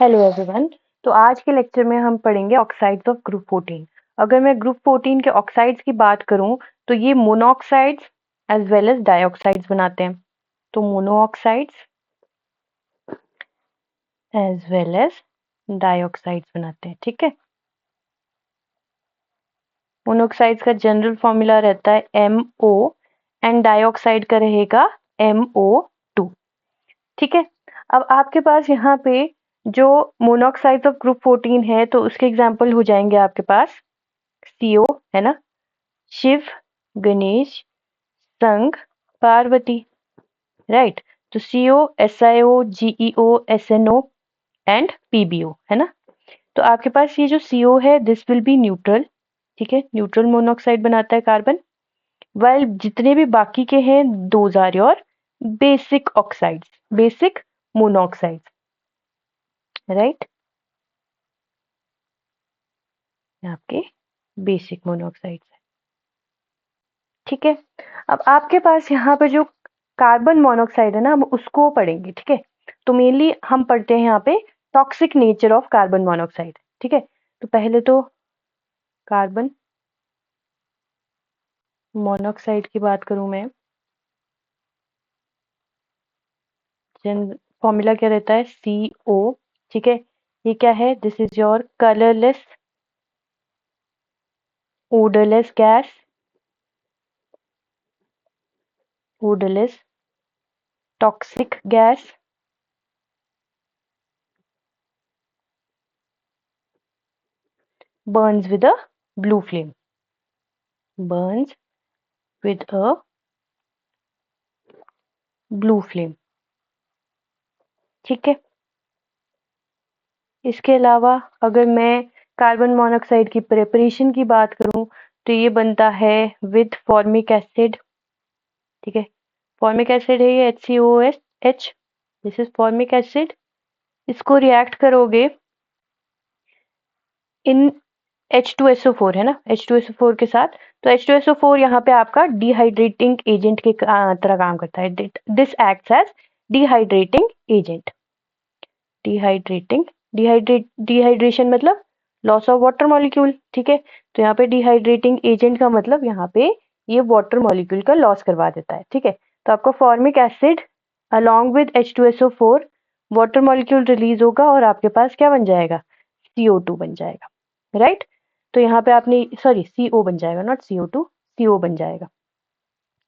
Hello everyone. तो आज के लेक्चर में हम पढ़ेंगे ऑक्साइड्स ऑफ ग्रुप 14। अगर मैं ग्रुप 14 के ऑक्साइड्स की बात करूं तो ये monoxides as well as dioxides बनाते हैं। तो monoxides as well as dioxides बनाते हैं। ठीक है, मोनोऑक्साइड्स का जनरल फॉर्मूला रहता है MO एंड डाइऑक्साइड का रहेगा MO2। ठीक है, अब आपके पास यहाँ पे जो मोनोऑक्साइड्स ऑफ ग्रुप 14 है तो उसके एग्जांपल हो जाएंगे आपके पास CO है ना, शिव, गणेश, संघ, पार्वती। राइट। तो CO, SiO, GeO, SNO and PbO है ना। तो आपके पास ये जो CO है दिस विल बी न्यूट्रल। ठीक है, न्यूट्रल मोनोऑक्साइड बनाता है कार्बन। वाइल जितने भी बाकी के हैं those are your basic oxides, basic monoxides. Right, आपके बेसिक मोनोऑक्साइड्स है। ठीक है, अब आपके पास यहाँ पे जो कार्बन मोनोऑक्साइड है ना हम उसको पढ़ेंगे। ठीक है, तो मेनली हम पढ़ते हैं यहाँ पे toxic nature of carbon monoxide. ठीक है, तो पहले तो कार्बन मोनोऑक्साइड की बात करूं मैं, फॉर्मूला क्या रहता है CO। ठीक है, ये क्या है, this is your colourless odorless gas, odorless toxic gas, burns with a blue flame, burns with a blue flame। ठीक है, इसके अलावा अगर मैं कार्बन मोनोऑक्साइड की प्रिपरेशन की बात करूं तो ये बनता है विद फॉर्मिक एसिड। ठीक है, फॉर्मिक एसिड है ये HCOH, this is formic acid. इसको रिएक्ट करोगे इन H2SO4 है ना, H2SO4 के साथ। तो H2SO4 यहाँ पे आपका डिहाइड्रेटिंग एजेंट के तरह काम करता है। This acts as dehydrating agent. Dehydrating, dehydration मतलब लॉस ऑफ वाटर मॉलिक्यूल। ठीक है, तो यहाँ पे डिहाइड्रेटिंग एजेंट का मतलब यहाँ पे ये वाटर मॉलिक्यूल का लॉस करवा देता है। ठीक है, तो आपका formic acid along with H2SO4 water molecule release होगा और आपके पास क्या बन जाएगा, CO2 बन जाएगा। राइट, तो यहाँ पे आपने सॉरी CO बन जाएगा, नॉट CO2, CO बन जाएगा।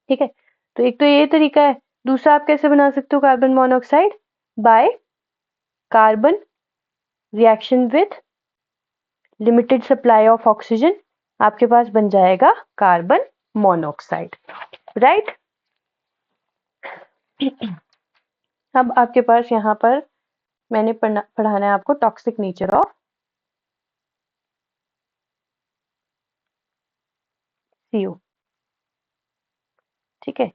ठीक है, तो एक तो ये तरीका है। दूसरा आप कैसे बना सकते हो carbon monoxide, by carbon reaction with limited supply of oxygen, आपके पास बन जाएगा कार्बन मोनोऑक्साइड। राइट, अब आपके पास यहाँ पर मैंने पढ़ाना है आपको टॉक्सिक नेचर ऑफ CO। ठीक है,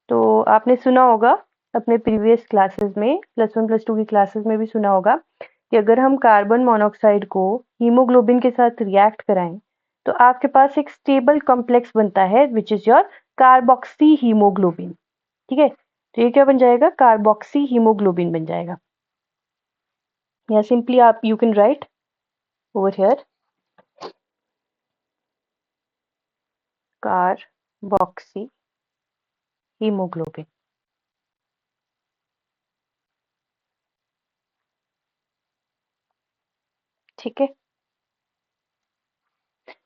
तो आपने सुना होगा अपने प्रीवियस क्लासेस में, +1 +2 की क्लासेस में भी सुना होगा कि अगर हम कार्बन मोनोऑक्साइड को हीमोग्लोबिन के साथ रिएक्ट कराएं तो आपके पास एक स्टेबल कॉम्प्लेक्स बनता है which is your carboxy haemoglobin. ठीक है, तो ये क्या बन जाएगा, कार्बोक्सी हीमोग्लोबिन बन जाएगा। या सिंपली आप you can write over here carboxy haemoglobin. ठीक है,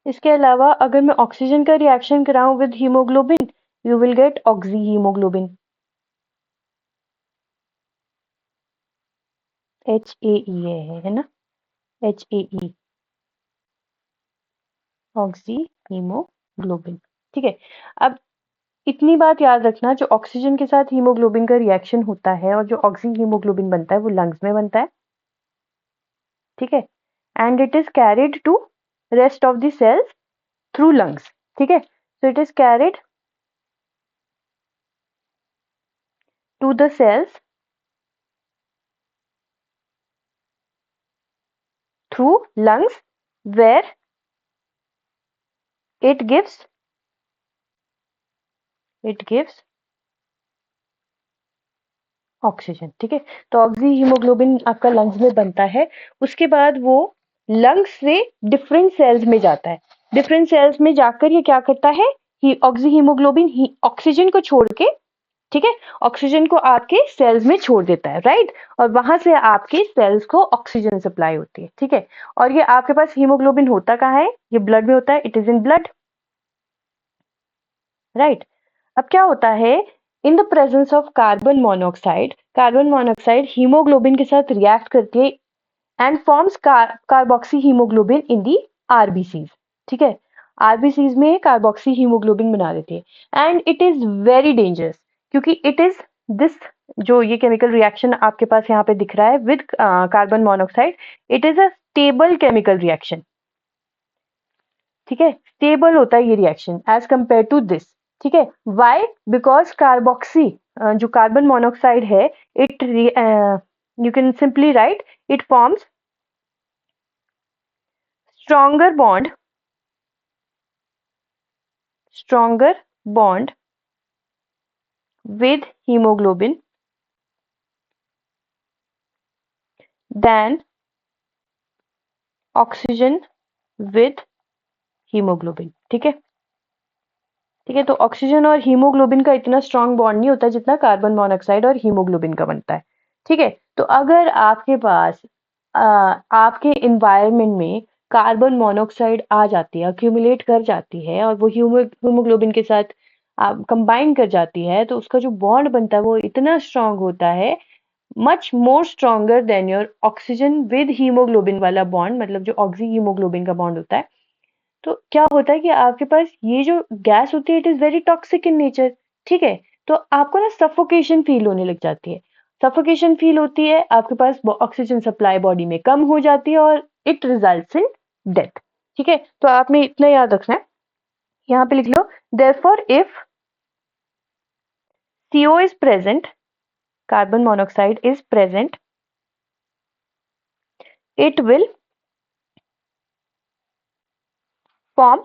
इसके अलावा अगर मैं ऑक्सीजन का रिएक्शन कराऊं with haemoglobin you will get oxy haemoglobin, HAE है ना, HAE ऑक्सी हीमोग्लोबिन। ठीक है, अब इतनी बात याद रखना, जो ऑक्सीजन के साथ हीमोग्लोबिन का रिएक्शन होता है और जो ऑक्सी हीमोग्लोबिन बनता है वो लंग्स में बनता है। ठीक है, and it is carried to rest of the cells through lungs. ठीक है, so it is carried to the cells through lungs where it gives oxygen, ठीक है। तो ऑक्सी हीमोग्लोबिन आपका लंग्स में बनता है, उसके बाद वो लंग्स से डिफरेंट सेल्स में जाता है। डिफरेंट सेल्स में जाकर ये क्या करता है, ऑक्सी हीमोग्लोबिन ऑक्सीजन को छोड़ के, ठीक है, ऑक्सीजन को आपके सेल्स में छोड़ देता है, राइट। और वहां से आपके सेल्स को ऑक्सीजन सप्लाई होती है, ठीक है। और ये आपके पास हीमोग्लोबिन होता कहाँ है, ये ब्लड में होता है, it is in blood, right. अब क्या होता है, in the presence of carbon monoxide haemoglobin के साथ रिएक्ट करती है and forms carboxy haemoglobin in the RBCs, ठीक है। आरबीसीज में कार्बोक्सी हीमोग्लोबिन बना देती है and it is very dangerous, क्योंकि इट इज दिस, जो ये केमिकल रिएक्शन आपके पास यहाँ पे दिख रहा है with carbon monoxide, it is a stable chemical reaction, ठीक है। स्टेबल होता है ये reaction as compare to this, ठीक है। वाई, बिकॉज कार्बोक्सी, जो कार्बन मोनोऑक्साइड है, it you can simply write, it forms stronger bond stronger bond with hemoglobin than oxygen with hemoglobin, ठीक है। ठीक है, तो ऑक्सीजन और हीमोग्लोबिन का इतना स्ट्रांग बॉन्ड नहीं होता जितना कार्बन मोनोऑक्साइड और हीमोग्लोबिन का बनता है, ठीक है। तो अगर आपके पास आपके इन्वायरमेंट में कार्बन मोनोऑक्साइड आ जाती है, अक्यूमुलेट कर जाती है और वो हीमोग्लोबिन के साथ कंबाइन कर जाती है, तो उसका जो बॉन्ड बनता है वो इतना स्ट्रांग होता है, much more stronger than your oxygen with haemoglobin वाला बॉन्ड, मतलब जो ऑक्सी हीमोग्लोबिन का बॉन्ड होता है। तो क्या होता है कि आपके पास ये जो गैस होती है, it is very toxic in nature, ठीक है। तो आपको ना सफोकेशन फील होने लग जाती है, सफोकेशन फील होती है, आपके पास ऑक्सीजन सप्लाई बॉडी में कम हो जाती है और इट रिजल्ट्स इन डेथ, ठीक है। तो आपने इतना याद रखना है, यहाँ पे लिख लो, therefore if CO is present, carbon monoxide is present, it will form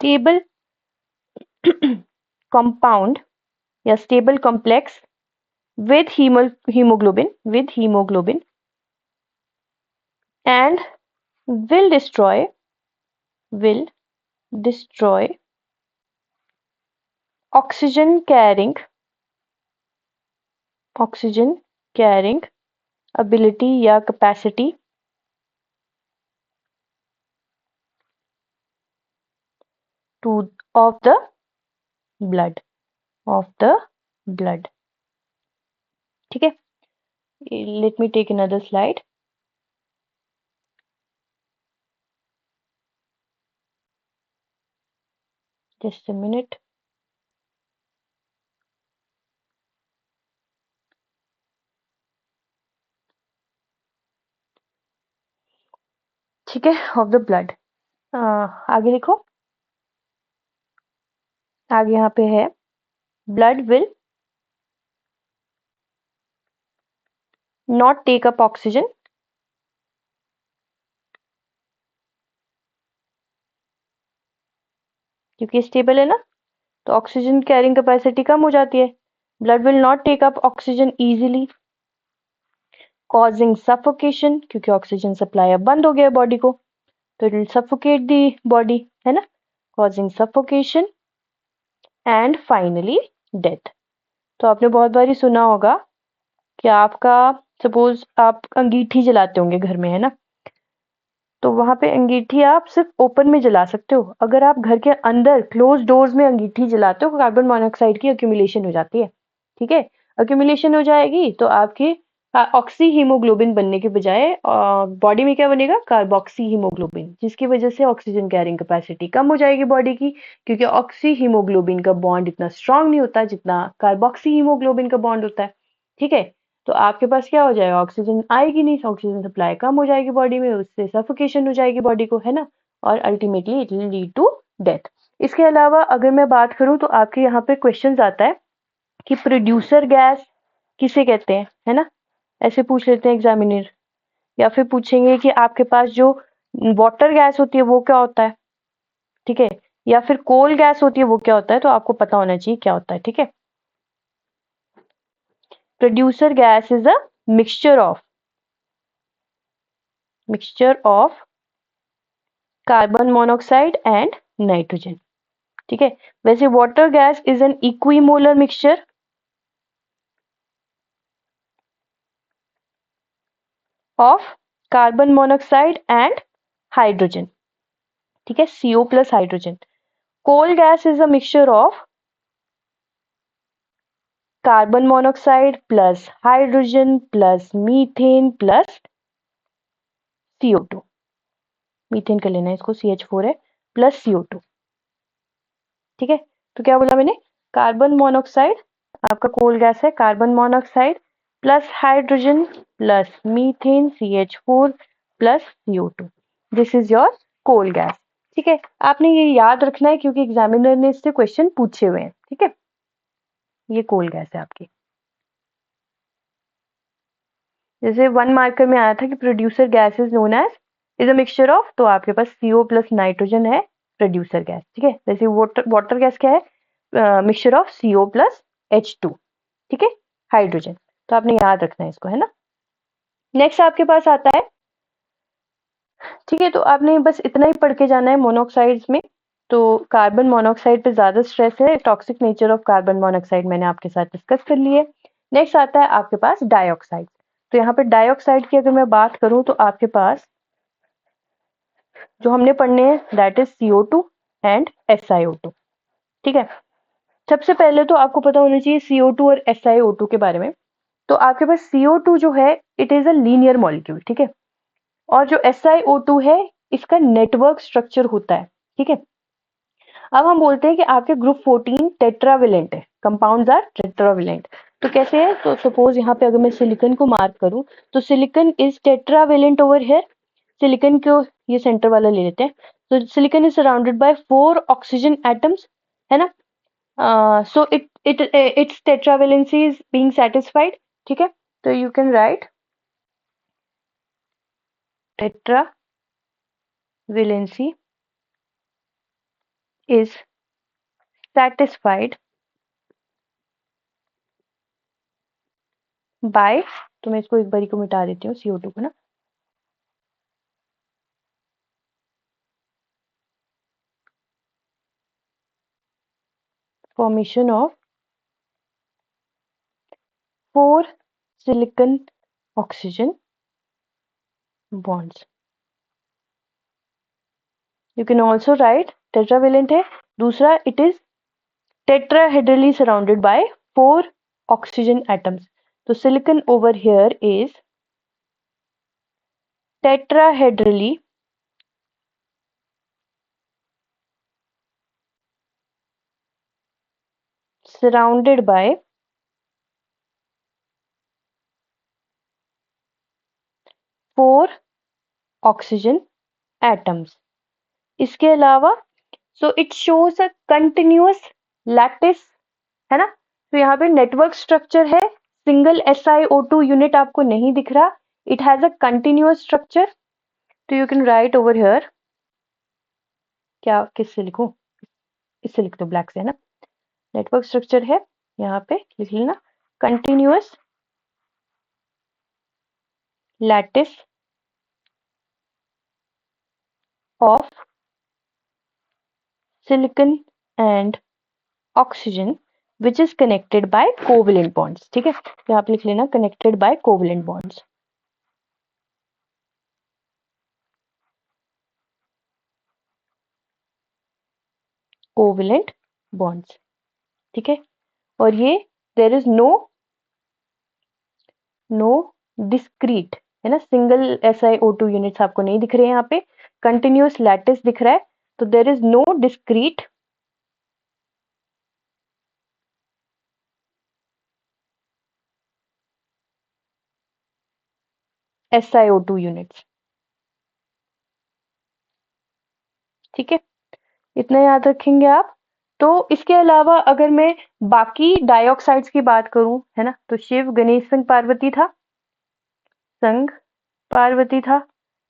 stable compound या stable complex with hemoglobin and will destroy oxygen carrying ability या capacity to of the blood, ठीक है। let me take another slide, just a minute। ठीक है, of the blood. आगे देखो, आगे यहाँ पे है, blood will not take up oxygen क्योंकि स्टेबल है ना, तो ऑक्सीजन कैरिंग कैपेसिटी कम हो जाती है। Blood will not take up oxygen easily, causing suffocation, क्योंकि ऑक्सीजन सप्लाई अब बंद हो गया बॉडी को, तो it will suffocate the body, है ना, causing suffocation and finally death. तो आपने बहुत बारी सुना होगा कि आपका, सपोज आप अंगीठी जलाते होंगे घर में, है ना, तो वहां पे अंगीठी आप सिर्फ ओपन में जला सकते हो। अगर आप घर के अंदर क्लोज डोर्स में अंगीठी जलाते हो, कार्बन मोनोऑक्साइड की अक्यूमुलेशन हो जाती है, ठीक है। अक्यूमुलेशन हो जाएगी तो आपकी ऑक्सी हीमोग्लोबिन बनने के बजाय बॉडी में क्या बनेगा, कार्बोक्सी हीमोग्लोबिन, जिसकी वजह से ऑक्सीजन कैरिंग कैपेसिटी कम हो जाएगी बॉडी की, क्योंकि ऑक्सी हीमोग्लोबिन का बॉन्ड इतना स्ट्रांग नहीं होता जितना कार्बोक्सी हीमोग्लोबिन का बॉन्ड होता है, ठीक है। तो आपके पास क्या हो जाएगा, ऑक्सीजन आएगी नहीं, ऑक्सीजन सप्लाई कम हो जाएगी बॉडी में, उससे सफोकेशन हो जाएगी बॉडी को, है ना, और ultimately it will lead to death. इसके अलावा अगर मैं बात करूं तो आपके यहाँ पे क्वेश्चन आता है कि प्रोड्यूसर गैस किसे कहते हैं, है ना, ऐसे पूछ लेते हैं एग्जामिनर। या फिर पूछेंगे कि आपके पास जो वाटर गैस होती है वो क्या होता है, ठीक है, या फिर कोल गैस होती है वो क्या होता है, तो आपको पता होना चाहिए क्या होता है, ठीक है। Producer gas is a mixture of carbon monoxide and nitrogen. ठीक है, वैसे water gas is an equimolar mixture of carbon monoxide and hydrogen. ठीक है, CO plus hydrogen. Coal gas is a mixture of carbon monoxide plus hydrogen plus methane plus CO2। Methane कर लेना इसको, CH4 है, plus CO2। ठीक है, तो क्या बोला मैंने, कार्बन मोनोऑक्साइड आपका कोल गैस है, carbon monoxide plus hydrogen plus methane CH4 plus CO2, this is your coal gas. ठीक है, आपने ये याद रखना है क्योंकि एग्जामिनर ने इससे क्वेश्चन पूछे हुए हैं। ठीक है, ये कोल गैस है आपकी। जैसे 1 मार्कर में आया था कि producer gas is known as is a mixture of, तो आपके पास CO प्लस नाइट्रोजन है प्रोड्यूसर गैस। ठीक है, जैसे वाटर गैस क्या है, mixture of CO plus H2। ठीक है, हाइड्रोजन, तो आपने याद रखना है इसको, है ना। नेक्स्ट आपके पास आता है, ठीक है, तो आपने बस इतना ही पढ़ के जाना है मोनोऑक्साइड्स में। तो कार्बन मोनोऑक्साइड पे ज्यादा स्ट्रेस है, toxic nature of carbon monoxide मैंने आपके साथ डिस्कस कर ली है। नेक्स्ट आता है आपके पास डाइऑक्साइड। तो यहाँ पे डाइऑक्साइड की अगर मैं बात करूं तो आपके पास जो हमने पढ़ने हैं that is CO2 and SiO2। ठीक है, सबसे पहले तो आपको पता होना चाहिए CO2 और SiO2 के बारे में। तो आपके पास CO2 जो है it is a linear molecule. ठीक है, और जो SiO2 है इसका नेटवर्क स्ट्रक्चर होता है। ठीक है, अब हम बोलते हैं कि आपके ग्रुप 14 टेट्रावेलेंट है, कंपाउंड्स आर टेट्रावेलेंट। तो कैसे है, तो सपोज यहाँ पे अगर मैं सिलिकन को मार्क करूं तो silicon is tetravalent over here. Silicon को ये सेंटर वाला ले लेते हैं। तो silicon is surrounded by 4 oxygen atoms, है ना। So it's tetravalency is being satisfied. ठीक है, तो you can right tetravalency is satisfied by, तो मैं इसको एक बारी को मिटा देती हूँ CO2 को ना, formation of 4 silicon oxygen bonds. You can also write tetravalent है, दूसरा it is tetrahedrally surrounded by 4 oxygen atoms. तो silicon over here is tetrahedrally surrounded by 4 oxygen atoms. इसके अलावा so it shows a continuous lattice, है ना। तो यहाँ पे नेटवर्क स्ट्रक्चर है, सिंगल SiO2 यूनिट आपको नहीं दिख रहा, it has a continuous structure. तो you can write over here, क्या किससे लिखूं, इससे लिख दो ब्लैक से, है ना। नेटवर्क स्ट्रक्चर है, यहाँ पे लिख लेना continuous lattice of silicon and oxygen which is connected by covalent bonds। ठीक है, तो आप लिख लेना connected by covalent bonds। Covalent bonds. ठीक है, और ये देर इज नो डिस्क्रीट, है ना, सिंगल SiO2 यूनिट्स आपको नहीं दिख रहे हैं यहाँ पे, कंटिन्यूअस लैटिस दिख रहा है। तो there is no discrete SiO2 units. ठीक है, इतना याद रखेंगे आप। तो इसके अलावा अगर मैं बाकी डाइऑक्साइड्स की बात करूं, है ना, तो शिव गणेश संग पार्वती था,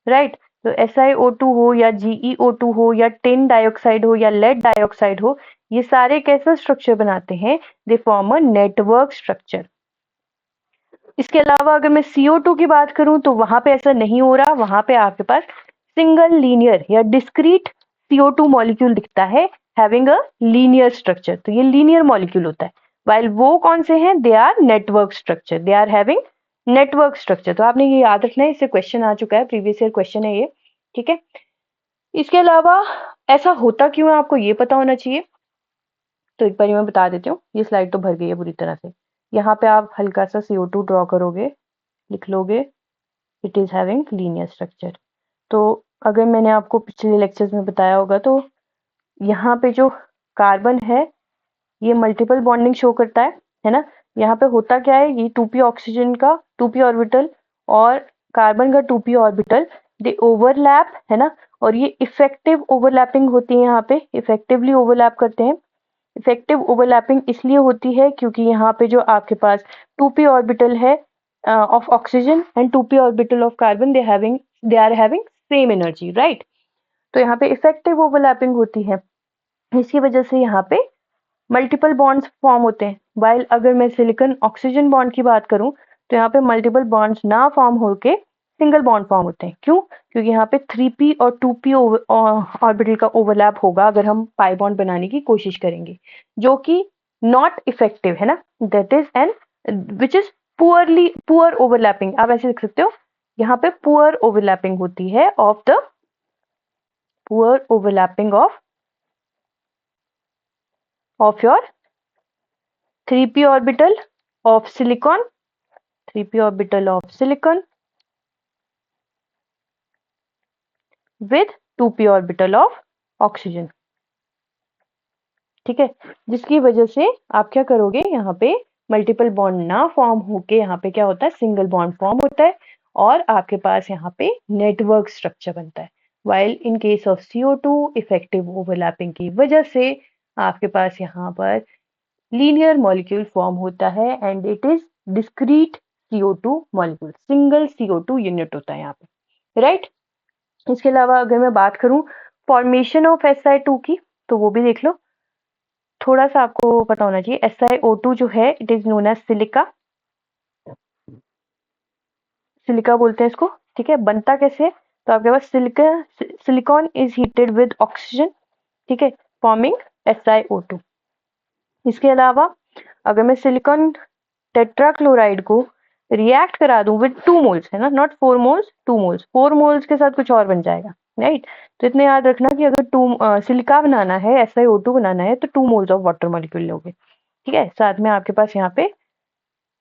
राइट। तो SiO2 हो या GeO2 हो या टिन डाइऑक्साइड हो या लेड डाइऑक्साइड हो, ये सारे कैसा स्ट्रक्चर बनाते हैं, they form a network structure. इसके अलावा अगर मैं CO2 की बात करूं तो वहां पे ऐसा नहीं हो रहा, वहां पे आपके पास सिंगल लीनियर या डिस्क्रीट CO2 मॉलिक्यूल दिखता है हैविंग अ लीनियर स्ट्रक्चर, तो ये लीनियर मॉलिक्यूल होता है। वाइल वो कौन से हैं, they are network structure, they are having network structure. तो आपने ये याद रखना है, इससे क्वेश्चन आ चुका है, प्रीवियस ईयर क्वेश्चन है ये, ठीक है। इसके अलावा ऐसा होता क्यों है आपको ये पता होना चाहिए, तो एक बार मैं बता देती हूँ। ये स्लाइड तो भर गई है पूरी तरह से। यहाँ पे आप हल्का सा CO2 ड्रॉ करोगे, लिख लोगे it is having linear structure. तो अगर मैंने आपको पिछले लेक्चर्स में बताया होगा तो यहाँ पे जो कार्बन है ये मल्टीपल बॉन्डिंग शो करता है ना। यहाँ पे होता क्या है, ये 2p ऑक्सीजन का 2p ऑर्बिटल और कार्बन का 2p ऑर्बिटल दे ओवरलैप, है ना। और ये इफेक्टिव ओवरलैपिंग होती है, यहाँ पे इफेक्टिवली ओवरलैप करते हैं। इफेक्टिव ओवरलैपिंग इसलिए होती है क्योंकि यहाँ पे जो आपके पास 2p ऑर्बिटल है of oxygen and 2p orbital of carbon they are having same energy, right. तो यहाँ पे इफेक्टिव ओवरलैपिंग होती है, इसकी वजह से यहाँ पे मल्टीपल बॉन्ड्स फॉर्म होते हैं। वाइल अगर मैं सिलिकॉन ऑक्सीजन बॉन्ड की बात करूं तो यहाँ पे मल्टीपल बॉन्ड्स ना फॉर्म होके सिंगल बॉन्ड फॉर्म होते हैं। क्यों, क्योंकि यहाँ पे 3p और 2p ऑर्बिटल का ओवरलैप होगा अगर हम पाई बॉन्ड बनाने की कोशिश करेंगे, जो कि नॉट इफेक्टिव है ना, that is an which is poor overlapping. आप ऐसे लिख सकते हो, यहाँ पे पुअर ओवरलैपिंग होती है of the poor overlapping of your 3p orbital of silicon, 3p orbital of silicon with 2p orbital of oxygen, ठीक है। जिसकी वजह से आप क्या करोगे, यहाँ पे मल्टीपल बॉन्ड ना फॉर्म होके यहाँ पे क्या होता है, सिंगल बॉन्ड फॉर्म होता है और आपके पास यहाँ पे नेटवर्क स्ट्रक्चर बनता है। While in case of CO2 effective overlapping की वजह से आपके पास यहाँ पर लीनियर मॉलिक्यूल फॉर्म होता है and it is discrete CO2 molecule, single CO2 unit होता है यहाँ पे, राइट। इसके अलावा अगर मैं बात करूं फॉर्मेशन ऑफ SiO2 की, तो वो भी देख लो। थोड़ा सा आपको पता होना चाहिए, SiO2 जो है it is known as silica, silica बोलते हैं इसको, ठीक है। बनता कैसे है, तो आपके पास silicon is heated with oxygen, ठीक है, फॉर्मिंग SiO2। इसके अलावा अगर मैं सिलिकॉन टेट्राक्लोराइड को रिएक्ट करा दूं विद 2 मोल्स, है ना, नॉट 4 मोल्स, 2 मोल्स, 4 मोल्स के साथ कुछ और बन जाएगा, राइट। तो इतने याद रखना कि अगर सिलिका बनाना है, SiO2 बनाना है, तो 2 मोल्स ऑफ वाटर मॉलिक्यूल लोगे, ठीक है। साथ में आपके पास यहाँ पे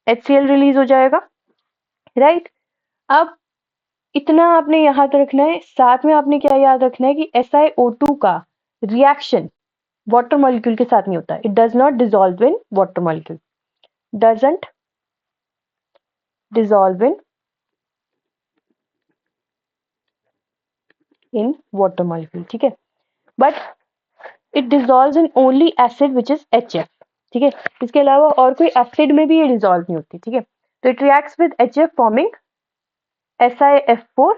HCl रिलीज हो जाएगा, राइट। अब इतना आपने याद रखना है, साथ में आपने क्या याद रखना है कि SiO2 का रिएक्शन वाटर मॉलिक्यूल के साथ नहीं होता, it does not dissolve in water molecule, doesn't dissolve in water molecule, ठीक है। But it dissolve in only acid which is HF, ठीक है। इसके अलावा और कोई एसिड में भी ये डिसॉल्व नहीं होती, ठीक है। तो it reacts with HF forming SiF4,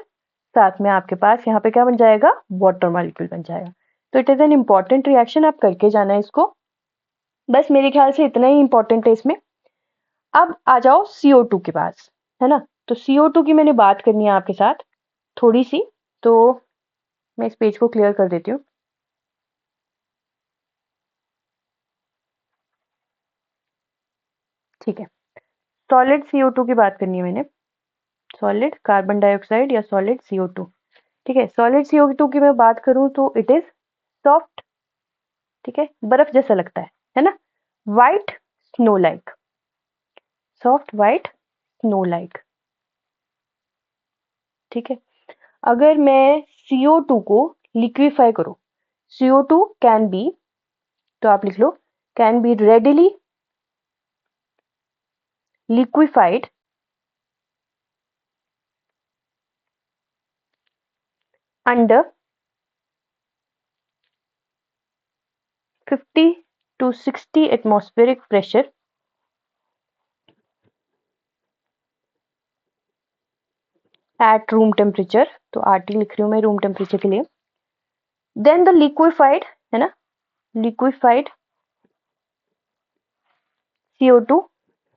साथ में आपके पास यहाँ पे क्या बन जाएगा, वाटर मॉलिक्यूल बन जाएगा। तो it is an important reaction, आप करके जाना है इसको, बस मेरे ख्याल से इतना ही इंपॉर्टेंट है इसमें। अब आ जाओ CO2 के पास, है ना। तो CO2 की मैंने बात करनी है आपके साथ थोड़ी सी, तो मैं इस पेज को क्लियर कर देती हूँ। ठीक है, सॉलिड CO2 की बात करनी है मैंने, सॉलिड कार्बन डाइऑक्साइड या सॉलिड CO2, ठीक है। सॉलिड CO2 की मैं बात करूं तो इट इज सॉफ्ट, ठीक है, बर्फ जैसा लगता है ना, white snow like, soft white snow like, ठीक है। अगर मैं CO2 को लिक्विफाई करूं, CO2 कैन बी, तो आप लिख लो, can be readily liquefied under 50 to 60 atmospheric pressure at room temperature, तो RT लिख रही हूँ मैं रूम टेम्परेचर के लिए। देन द लिक्विफाइड, है ना, liquefied CO2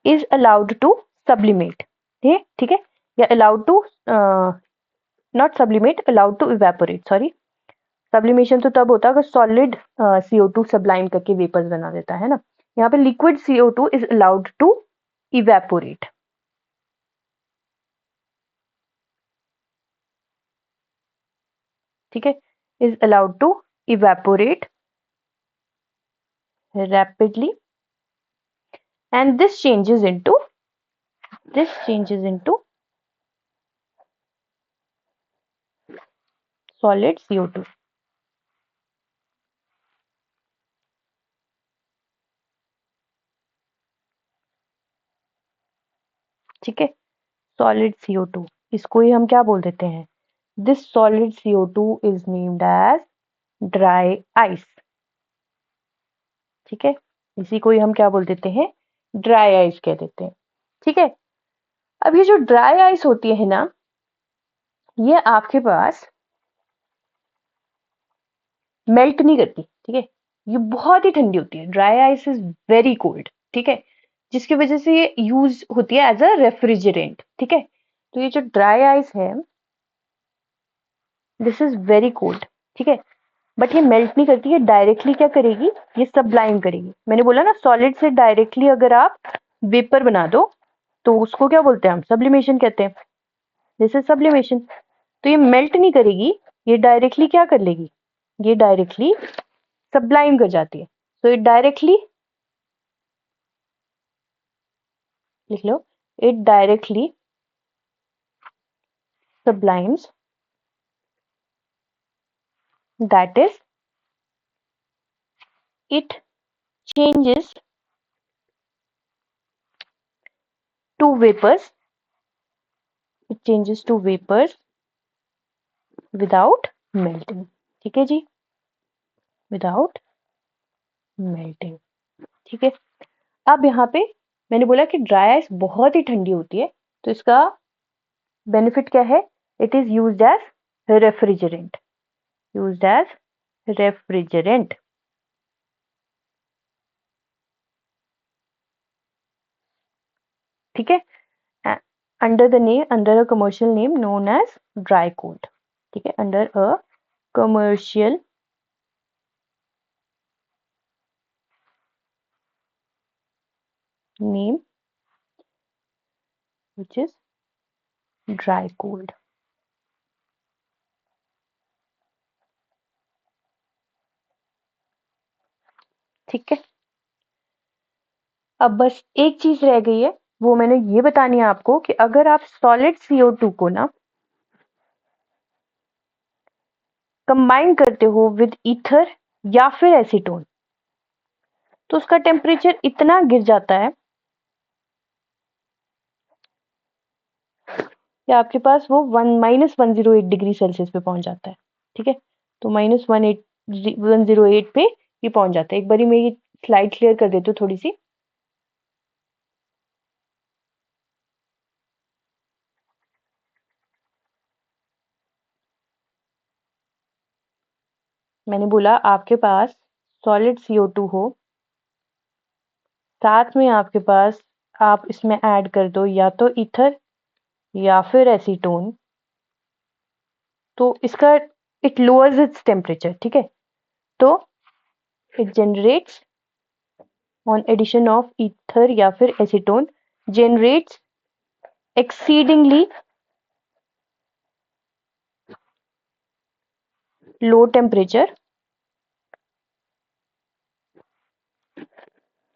is allowed to sublimate, ठीक है, या allowed to not sublimate, allowed to evaporate, sorry, sublimation तो तब होता है अगर सॉलिड CO2 सब्लाइम करके वेपर्स बना देता है ना, यहाँ पे liquid CO2 is allowed to evaporate, ठीक है, is allowed to evaporate rapidly, and this changes into solid CO2, ठीक है, solid CO2 इसको ही हम क्या बोल देते हैं, this solid CO2 is named as dry ice, ठीक है, इसी को ही हम क्या बोल देते हैं, ड्राई आइस कह देते हैं, ठीक है। अब ये जो ड्राई आइस होती है ना, ये आपके पास मेल्ट नहीं करती, ठीक है, ये बहुत ही ठंडी होती है, dry ice is very cold, ठीक है, जिसकी वजह से ये यूज होती है एज अ रेफ्रिजरेंट, ठीक है। तो ये जो ड्राई आइस है दिस इज वेरी कोल्ड, ठीक है, बट ये मेल्ट नहीं करती, ये डायरेक्टली क्या करेगी, ये सब्लाइम करेगी। मैंने बोला ना सॉलिड से डायरेक्टली अगर आप वेपर बना दो तो उसको क्या बोलते हैं हम, सब्लिमेशन कहते हैं, दिस इज सब्लिमेशन। तो ये मेल्ट नहीं करेगी, ये डायरेक्टली क्या कर लेगी, ये डायरेक्टली सब्लाइम कर जाती है। तो इट डायरेक्टली, लिख लो, it directly sublimes, that is it changes to vapors, it changes to vapors without melting, ठीक है जी, without melting, ठीक है। अब यहाँ पे मैंने बोला कि ड्राई आइस बहुत ही ठंडी होती है, तो इसका बेनिफिट क्या है, it is used as refrigerant, used as refrigerant, ठीक है, under the name, under a commercial name known as dry cold, ठीक है, under a commercial name which is dry cold, ठीक है। अब बस एक चीज रह गई है, वो मैंने ये बतानी है आपको कि अगर आप सॉलिड CO2 को ना कंबाइन करते हो विद ईथर या फिर एसीटोन, तो उसका टेम्परेचर इतना गिर जाता है कि आपके पास वो -108 डिग्री सेल्सियस पे पहुंच जाता है, ठीक है, तो -108 पे ये पहुंच जाता है। एक बारी मैं ये स्लाइड क्लियर कर देती हूँ थोड़ी सी, मैंने बोला आपके पास सॉलिड CO2 हो, साथ में आपके पास आप इसमें ऐड कर दो या तो ईथर या फिर एसीटोन, तो इसका इट लोअर्स इट्स टेम्परेचर, ठीक है, तो it generates on addition of ether या फिर acetone generates exceedingly low temperature,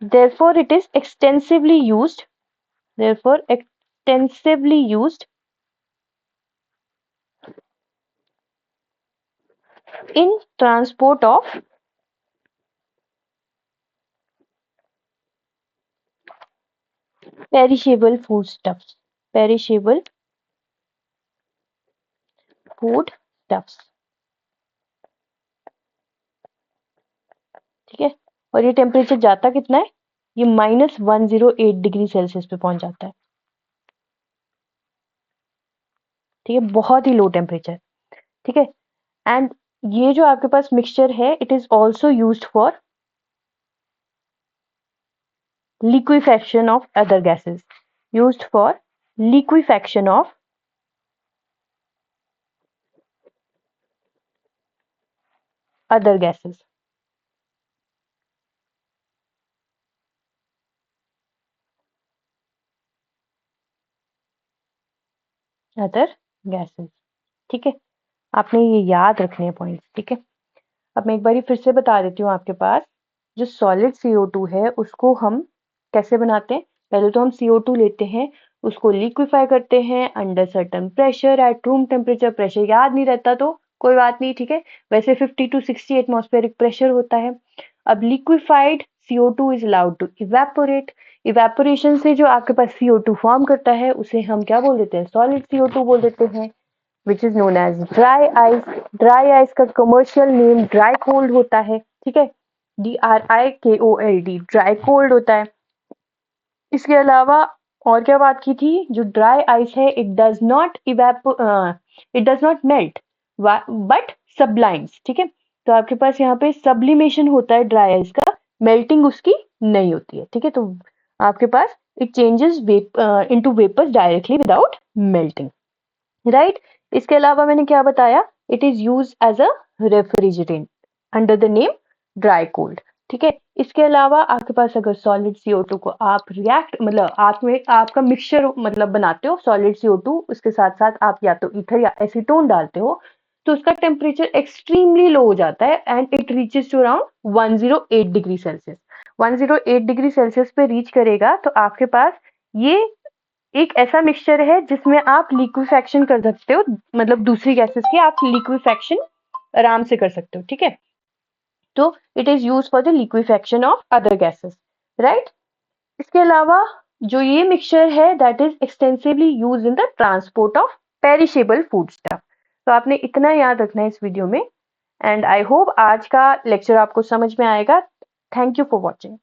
therefore it is extensively used, therefore extensively used in transport of perishable foodstuffs, perishable foodstuffs, ठीक है, और ये टेम्परेचर जाता कितना है, ये -108 डिग्री सेल्सियस पे पहुंच जाता है, ठीक है, बहुत ही लो टेम्परेचर, ठीक है। एंड ये जो आपके पास मिक्सचर है it is also used for liquefaction of other gases, used for liquefaction of other gases. Other gases, ठीक है। आपने ये याद रखने हैं पॉइंट्स, ठीक है। अब मैं एक बारी फिर से बता देती हूँ आपके पास, जो सॉलिड CO2 है उसको हम कैसे बनाते हैं। पहले तो हम CO2 लेते हैं, उसको लिक्विफाई करते हैं under certain pressure at room temperature. Pressure याद नहीं रहता तो कोई बात नहीं, ठीक है। वैसे 50 to 60 एटमॉस्फेरिक प्रेशर होता है। अब liquefied CO2 is allowed to evaporate. Evaporation से जो आपके पास CO2 फॉर्म करता है उसे हम क्या बोल देते हैं, सॉलिड CO2 बोल देते हैं, which is known as dry ice. Dry ice का कमर्शियल नेम ड्राई कोल्ड होता है, ठीक है। DRIKOLD, ड्राई कोल्ड होता है। इसके अलावा और क्या बात की थी, जो ड्राई आइस है it does not melt but सब्लाइम्स, ठीक है। तो आपके पास यहाँ पे सब्लिमेशन होता है ड्राई आइस का, मेल्टिंग उसकी नहीं होती है, ठीक है। तो आपके पास it changes into vapours directly without melting, right. इसके अलावा मैंने क्या बताया, it is use as a refrigerant under the name dry cold, ठीक है। इसके अलावा आपके पास अगर सॉलिड CO2 को आप रिएक्ट मतलब आप में आपका मिक्सचर मतलब बनाते हो सॉलिड CO2, उसके साथ साथ आप या तो ईथर या एसीटोन डालते हो, तो उसका टेम्परेचर एक्सट्रीमली लो हो जाता है and it reaches to around 108 degree Celsius. 108 degree Celsius पे रीच करेगा तो आपके पास ये एक ऐसा मिक्सचर है जिसमें आप लिक्विफैक्शन कर सकते हो, मतलब दूसरी गैसेस की आप लिक्विफैक्शन आराम से कर सकते हो, ठीक है। तो it is use for the liquefaction of other gases, right. इसके अलावा जो ये मिक्सचर है that is extensively use in the transport of perishable food stuff. तो आपने इतना याद रखना है इस वीडियो में, एंड आई होप आज का लेक्चर आपको समझ में आएगा। Thank you for watching.